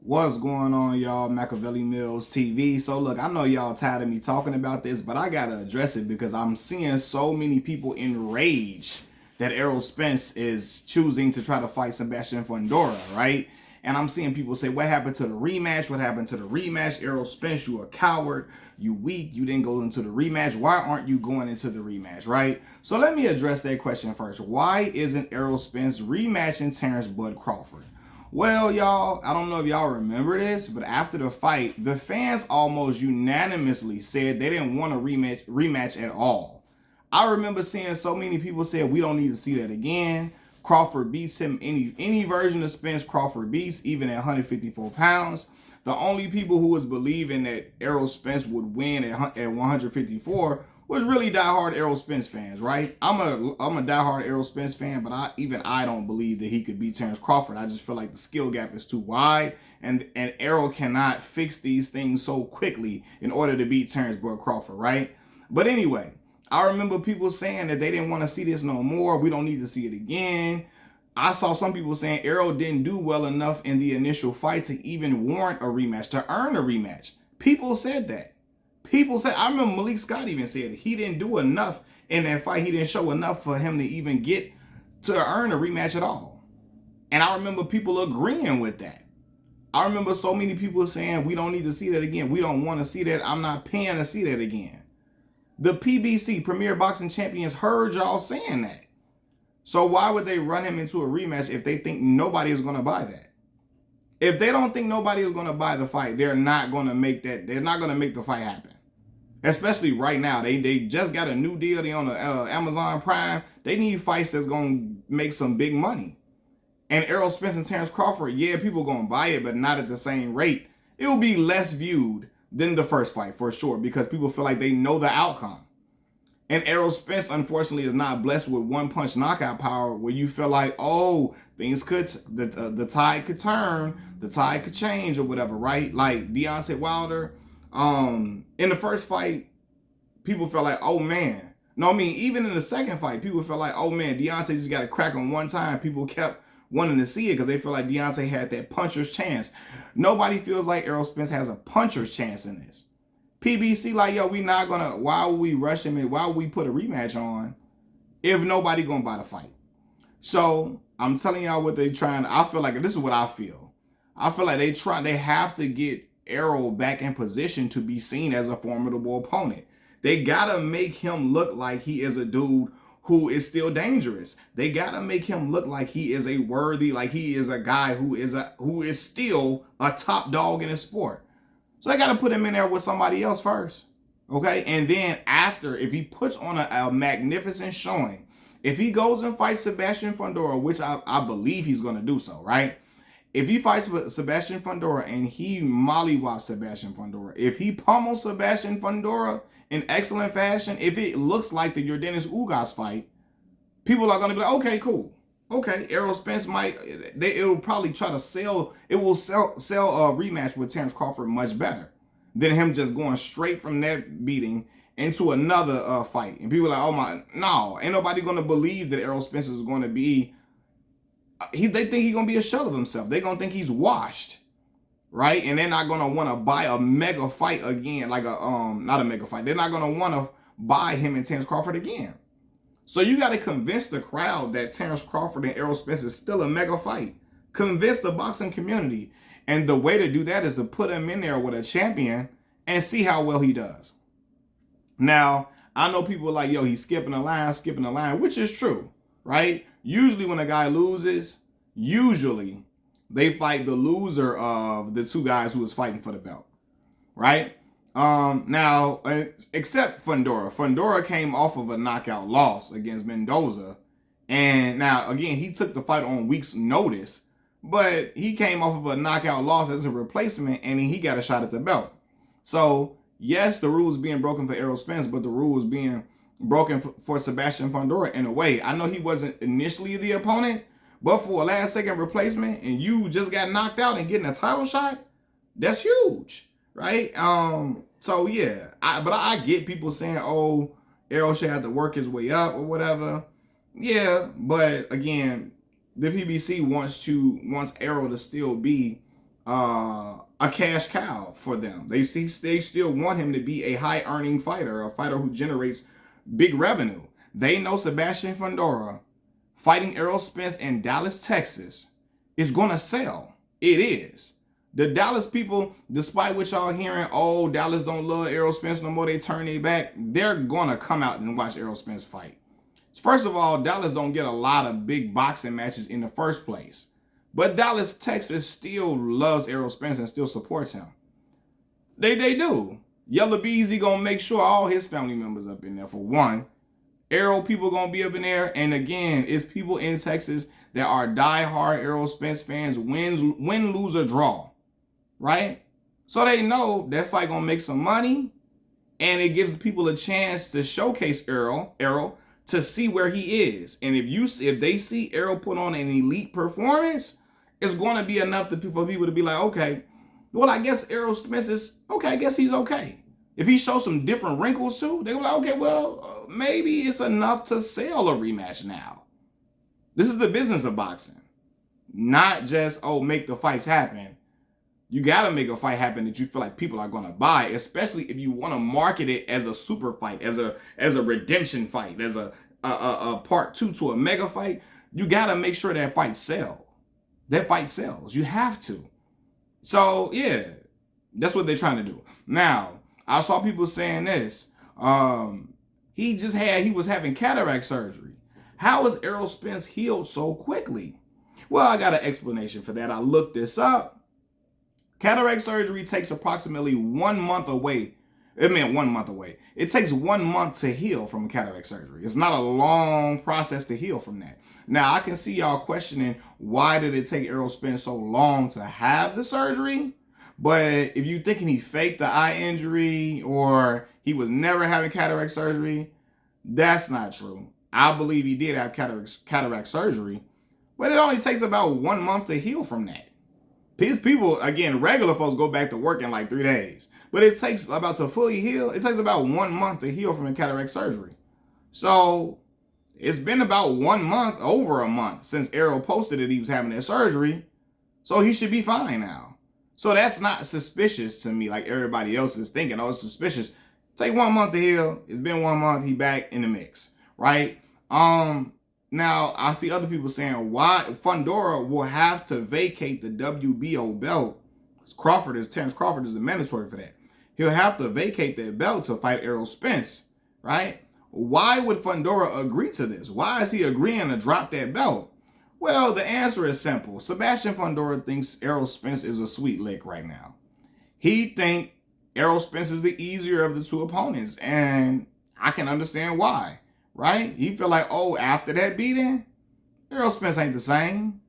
What's going on, y'all? Machiavelli Mills TV. So look, I know y'all tired of me talking about this, but I gotta address it because I'm seeing so many people enraged that Errol Spence is choosing to try to fight Sebastian Fundora, right? And I'm seeing people say, what happened to the rematch? What happened to the rematch? Errol Spence, you a coward. You weak. You didn't go into the rematch. Why aren't you going into the rematch, right? So let me address that question first. Why isn't Errol Spence rematching Terence Bud Crawford? Well, y'all, I don't know if y'all remember this, but after the fight, the fans almost unanimously said they didn't want a rematch at all. I remember seeing so many people say we don't need to see that again. Crawford beats him any version of Spence. Crawford beats, even at 154 pounds. The only people who was believing that Errol Spence would win at 154 was really diehard Errol Spence fans, right? I'm a diehard Errol Spence fan, but I don't believe that he could beat Terence Crawford. I just feel like the skill gap is too wide, and Errol cannot fix these things so quickly in order to beat Terence Crawford, right? But anyway, I remember people saying that they didn't want to see this no more. We don't need to see it again. I saw some people saying Errol didn't do well enough in the initial fight to even warrant a rematch, to earn a rematch. People said that. People said, I remember Malik Scott even said it. He didn't do enough in that fight. He didn't show enough for him to even get to earn a rematch at all. And I remember people agreeing with that. I remember so many people saying, we don't need to see that again. We don't want to see that. I'm not paying to see that again. The PBC, Premier Boxing Champions, heard y'all saying that. So why would they run him into a rematch if they think nobody is going to buy that? If they don't think nobody is going to buy the fight, they're not going to make that. They're not going to make the fight happen. Especially right now, they just got a new deal. They on the Amazon Prime. They need fights that's going to make some big money. And Errol Spence and Terence Crawford, yeah, people going to buy it, but not at the same rate. It will be less viewed than the first fight for sure because people feel like they know the outcome. And Errol Spence, unfortunately, is not blessed with one-punch knockout power where you feel like, oh, things could, the tide could turn, the tide could change or whatever, right? Like Deontay Wilder, in the first fight, people felt like, oh, man. No, I mean, even in the second fight, people felt like, oh, man, Deontay just got a crack on one time. People kept wanting to see it because they feel like Deontay had that puncher's chance. Nobody feels like Errol Spence has a puncher's chance in this. PBC like, yo, we not gonna, why would we rush him in? Why would we put a rematch on if nobody gonna buy the fight? So I'm telling y'all what they trying. I feel like this is what I feel. I feel like they have to get Errol back in position to be seen as a formidable opponent. They gotta make him look like he is a dude who is still dangerous. They gotta make him look like he is a worthy, like he is a guy who is still a top dog in his sport. So they got to put him in there with somebody else first. Okay? And then after, if he puts on a magnificent showing, if he goes and fights Sebastian Fundora, which I believe he's going to do so, right? If he fights with Sebastian Fundora and he mollywops Sebastian Fundora, if he pummels Sebastian Fundora in excellent fashion, if it looks like the Yordenis Ugas fight, people are going to be like, okay, cool. Okay, Errol Spence it'll probably try to sell a rematch with Terence Crawford much better than him just going straight from that beating into another fight. And people are like, oh my, no, ain't nobody going to believe that Errol Spence is going to be, they think he's going to be a shell of himself. They're going to think he's washed, right? And they're not going to want to buy a mega fight again, like not a mega fight. They're not going to want to buy him and Terence Crawford again. So you got to convince the crowd that Terence Crawford and Errol Spence is still a mega fight. Convince the boxing community. And the way to do that is to put him in there with a champion and see how well he does. Now, I know people are like, yo, he's skipping a line, which is true, right? Usually when a guy loses, usually they fight the loser of the two guys who was fighting for the belt, right? Now, except Fundora. Fundora came off of a knockout loss against Mendoza. And now, again, he took the fight on weeks' notice. But he came off of a knockout loss as a replacement, and he got a shot at the belt. So, yes, the rule is being broken for Errol Spence, but the rule is being broken for Sebastian Fundora in a way. I know he wasn't initially the opponent, but for a last-second replacement, and you just got knocked out and getting a title shot, that's huge. Right? So yeah, but I get people saying, oh, Errol should have to work his way up or whatever. Yeah, but again, the PBC wants Errol to still be a cash cow for them. They still want him to be a high earning fighter, a fighter who generates big revenue. They know Sebastian Fundora fighting Errol Spence in Dallas, Texas is gonna sell. It is. The Dallas people, despite what y'all hearing, oh, Dallas don't love Errol Spence no more, they turn their back, they're gonna come out and watch Errol Spence fight. First of all, Dallas don't get a lot of big boxing matches in the first place. But Dallas, Texas still loves Errol Spence and still supports him. They do. Yellow Beezy gonna make sure all his family members up in there for one. Errol people gonna be up in there. And again, it's people in Texas that are diehard Errol Spence fans, win, lose, or draw. Right? So they know that fight gonna make some money. And it gives people a chance to showcase Errol to see where he is. And if they see Errol put on an elite performance, it's going to be enough for people to be like, okay, well, I guess Errol Spence is okay. I guess he's okay. If he shows some different wrinkles too, they were like, okay, well, maybe it's enough to sell a rematch now. This is the business of boxing, not just, oh, make the fights happen. You got to make a fight happen that you feel like people are going to buy, especially if you want to market it as a super fight, as a redemption fight, as a part two to a mega fight. You got to make sure that fight sells. That fight sells. You have to. So, yeah, that's what they're trying to do. Now, I saw people saying this. He was having cataract surgery. How is Errol Spence healed so quickly? Well, I got an explanation for that. I looked this up. Cataract surgery takes approximately 1 month away. It takes 1 month to heal from cataract surgery. It's not a long process to heal from that. Now, I can see y'all questioning, why did it take Errol Spence so long to have the surgery? But if you're thinking he faked the eye injury or he was never having cataract surgery, that's not true. I believe he did have cataract surgery, but it only takes about 1 month to heal from that. These people, again, regular folks go back to work in like 3 days. But it takes about to fully heal, it takes about 1 month to heal from a cataract surgery. So it's been about 1 month, over a month, since Errol posted that he was having that surgery. So he should be fine now. So that's not suspicious to me like everybody else is thinking. Oh, it's suspicious. Take 1 month to heal. It's been 1 month. He back in the mix, right? Now, I see other people saying why Fundora will have to vacate the WBO belt. Terence Crawford is the mandatory for that. He'll have to vacate that belt to fight Errol Spence, right? Why would Fundora agree to this? Why is he agreeing to drop that belt? Well, the answer is simple. Sebastian Fundora thinks Errol Spence is a sweet lick right now. He thinks Errol Spence is the easier of the two opponents, and I can understand why. Right? He feel like, oh, after that beating, Errol Spence ain't the same.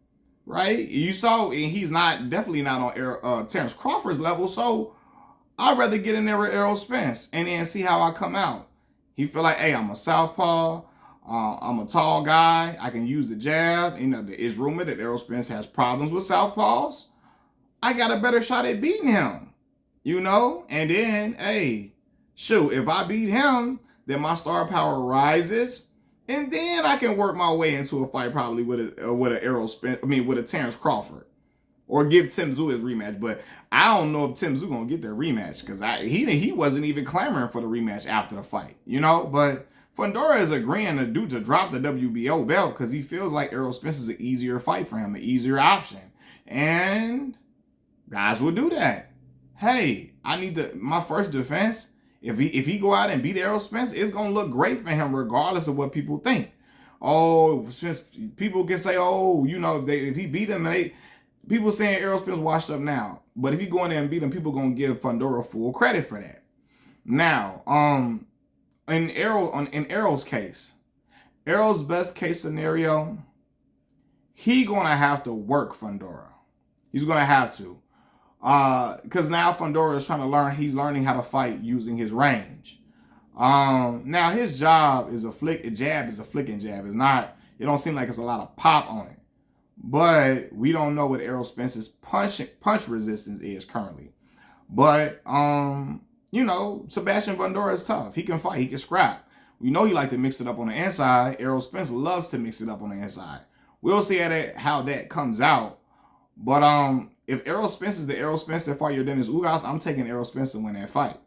Right? You saw he's definitely not on Terence Crawford's level. So I'd rather get in there with Errol Spence and then see how I come out. He feel like, hey, I'm a southpaw. I'm a tall guy. I can use the jab. You know, it's rumored that Errol Spence has problems with southpaws. I got a better shot at beating him. You know? And then, hey, shoot, if I beat him, then my star power rises, and then I can work my way into a fight probably with a Terence Crawford, or give Tim Tszyu his rematch. But I don't know if Tim Tszyu gonna get their rematch because he wasn't even clamoring for the rematch after the fight, you know. But Fundora is agreeing to drop the WBO belt because he feels like Errol Spence is an easier fight for him, an easier option, and guys will do that. Hey, I need my first defense. If he go out and beat Errol Spence, it's going to look great for him regardless of what people think. Oh, people can say, oh, you know, if he beat him, people saying Errol Spence washed up now. But if he go in there and beat him, people going to give Fundora full credit for that. Now, in Errol's case, Errol's best case scenario, he going to have to work Fundora. He's going to have to. Because now Fundora is trying to learn, he's learning how to fight using his range. Now his job is a jab is a flicking jab. It's not, it don't seem like it's a lot of pop on it. But we don't know what Errol Spence's punch resistance is currently. But, you know, Sebastian Fundora is tough. He can fight, he can scrap. We know he like to mix it up on the inside. Errol Spence loves to mix it up on the inside. We'll see how that comes out. But if Errol Spence is the Errol Spence that fought Yordenis Ugas, I'm taking Errol Spence to win that fight.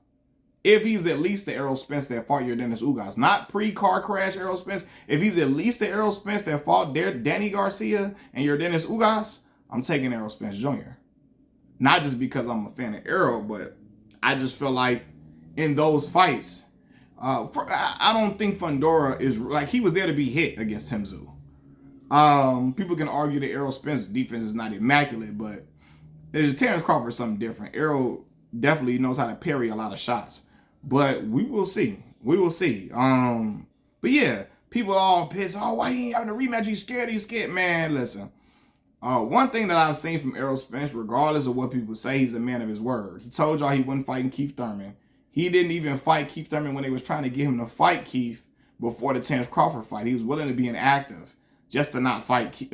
If he's at least the Errol Spence that fought Yordenis Ugas, not pre-car crash Errol Spence. If he's at least the Errol Spence that fought Danny Garcia and Yordenis Ugas, I'm taking Errol Spence Jr. Not just because I'm a fan of Errol, but I just feel like in those fights, I don't think Fundora is like he was there to be hit against Tim Tszyu. People can argue that Errol Spence's defense is not immaculate, but Terence Crawford is something different. Errol definitely knows how to parry a lot of shots. But we will see. We will see. But yeah, people all pissed. Oh, why he ain't having a rematch? He's scared. He's scared. Man, listen. One thing that I've seen from Errol Spence, regardless of what people say, he's a man of his word. He told y'all he wasn't fighting Keith Thurman. He didn't even fight Keith Thurman when they was trying to get him to fight Keith before the Terence Crawford fight. He was willing to be inactive just to not fight Keith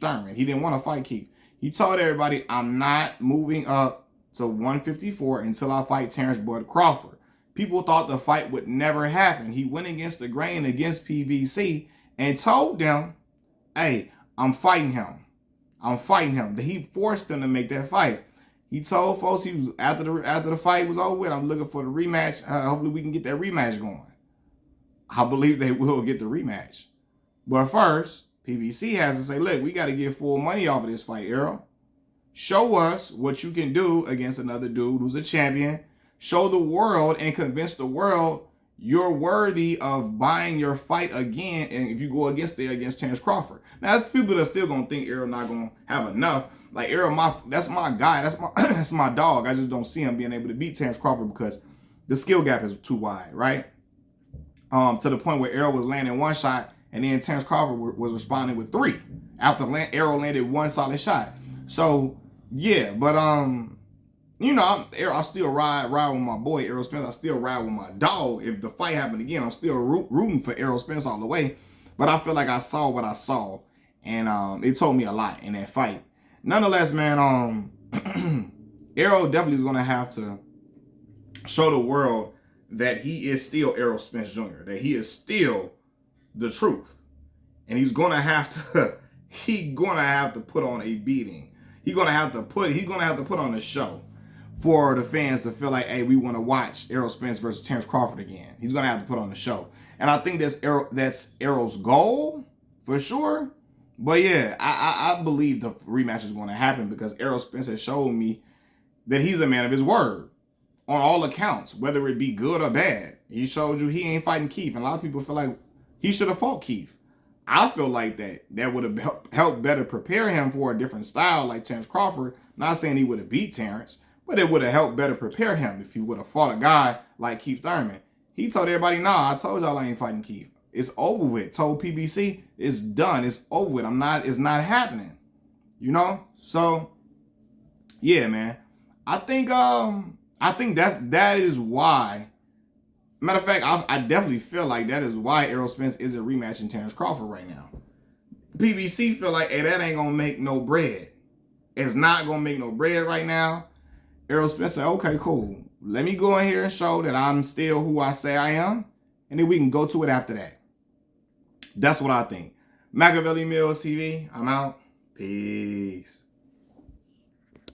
Thurman. He didn't want to fight Keith. He told everybody, I'm not moving up to 154 until I fight Terence Bud Crawford. People thought the fight would never happen. He went against the grain against PBC and told them, hey, I'm fighting him. I'm fighting him. He forced them to make that fight. He told folks he was after the fight was over with, I'm looking for the rematch. Hopefully we can get that rematch going. I believe they will get the rematch. But first, PBC has to say, look, we got to get full money off of this fight, Errol. Show us what you can do against another dude who's a champion. Show the world and convince the world you're worthy of buying your fight again. And if you go against Terence Crawford. Now, there's people that are still going to think Errol not going to have enough. Like, Errol, that's my guy. That's my dog. I just don't see him being able to beat Terence Crawford because the skill gap is too wide, right? To the point where Errol was landing one shot and then Terence Crawford was responding with three after Errol landed one solid shot. So, yeah, but you know, I still ride with my boy Errol Spence. I still ride with my dog. If the fight happened again, I'm still rooting for Errol Spence all the way. But I feel like I saw what I saw, and it told me a lot in that fight. Nonetheless, man, Errol definitely is gonna have to show the world that he is still Errol Spence Jr. That he is still the truth, and he's gonna have to put on a beating. He's gonna have to put on a show for the fans to feel like, hey, we want to watch Errol Spence versus Terence Crawford again. He's going to have to put on the show. And I think that's Errol's goal for sure. But yeah, I believe the rematch is going to happen because Errol Spence has showed me that he's a man of his word on all accounts, whether it be good or bad. He showed you he ain't fighting Keith. And a lot of people feel like he should have fought Keith. I feel like that would have helped better prepare him for a different style like Terence Crawford. Not saying he would have beat Terence, but it would have helped better prepare him if he would have fought a guy like Keith Thurman. He told everybody, nah, I told y'all I ain't fighting Keith. It's over with. Told PBC, it's done. It's over with. It's not happening. You know? So, yeah, man. I think that is why. Matter of fact, I definitely feel like that is why Errol Spence isn't rematching Terence Crawford right now. PBC feel like, hey, that ain't gonna make no bread. It's not gonna make no bread right now. Errol Spence said, okay, cool. Let me go in here and show that I'm still who I say I am, and then we can go to it after that. That's what I think. Machiavelli Mills TV, I'm out. Peace.